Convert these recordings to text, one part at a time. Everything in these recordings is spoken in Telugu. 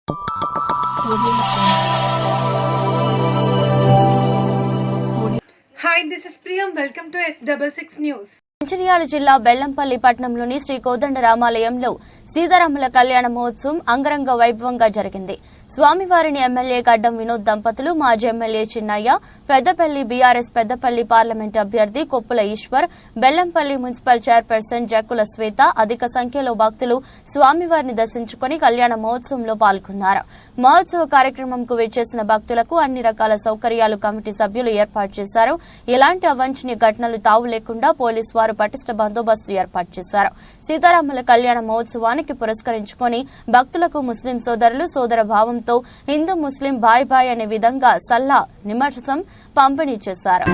Hi, this is Priyam. Welcome to S66 News. Mancherial జిల్లా బెల్లంపల్లి పట్టణంలోని శ్రీ కోదండ రామాలయంలో సీతారాముల కళ్యాణ మహోత్సవం అంగరంగ వైభవంగా జరిగింది. స్వామివారిని ఎమ్మెల్యే గడ్డం వినోద్ దంపతులు, మాజీ MLA Chinnaiah, Peddapalli BRS Peddapalli parliament అభ్యర్థి కొప్పుల ఈశ్వర్, బెల్లంపల్లి మున్సిపల్ చైర్పర్సన్ జక్కుల శ్వేత అధిక సంఖ్యలో భక్తులు స్వామివారిని దర్శించుకుని కళ్యాణ మహోత్సవంలో పాల్గొన్నారు. మహోత్సవ కార్యక్రమంకు విచ్చేసిన భక్తులకు అన్ని రకాల సౌకర్యాలు కమిటీ సభ్యులు ఏర్పాటు చేశారు. ఎలాంటి అవాంఛనీయ ఘటనలు తావు లేకుండా పోలీసు వారు పటిష్ట బందోబస్తు ఏర్పాటు చేశారు. సీతారాముల కళ్యాణ మహోత్సవానికి పురస్కరించుకుని భక్తులకు ముస్లిం సోదరులు సోదర భావంతో హిందూ ముస్లిం బాయ్ బాయ్ అనే విధంగా సల్లా నిమజ్జనం పంపిణీ చేశారు.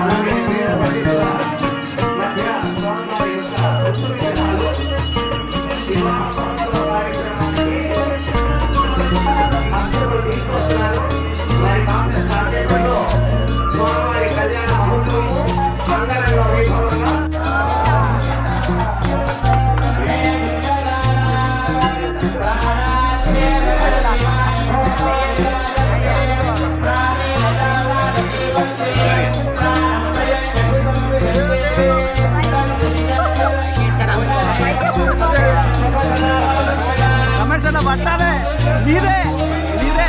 పట్టాలే నీదే నీదే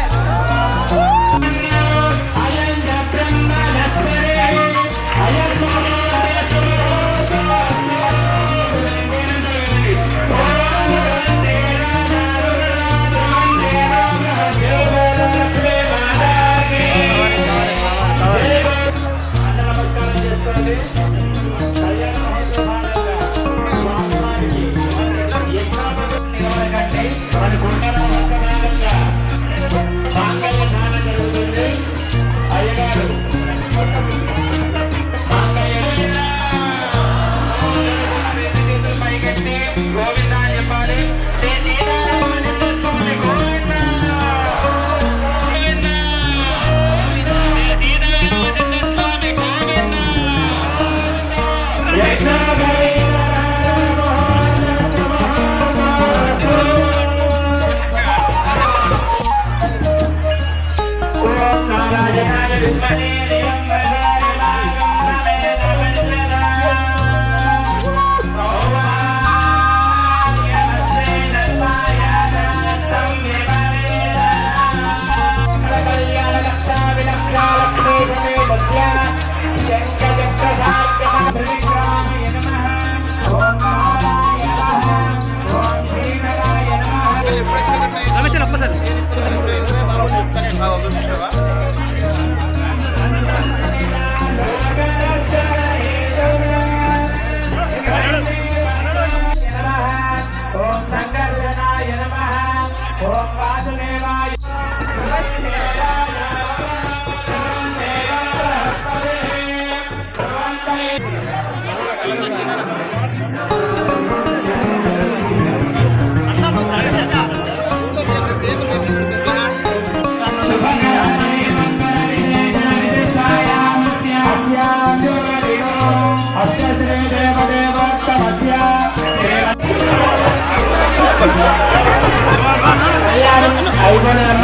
I